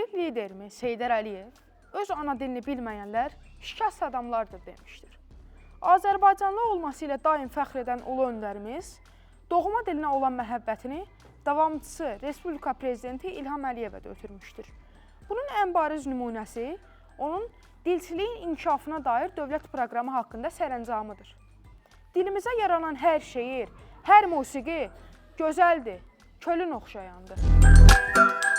Milli liderimiz Heydər Əliyev öz ana dilini bilməyənlər şikəst adamlardır demişdir. Azərbaycanlı olması ilə daim fəxr edən ulu öndərimiz doğma dilinə olan məhəbbətini davamçısı Respublika Prezidenti İlham Əliyevə də ötürmüşdür. Bunun ən bariz nümunəsi onun dilçiliyin inkişafına dair dövlət proqramı haqqında sərəncamıdır. Dilimizə yaranan hər şeir, hər musiqi gözəldir, kölün oxşayandır.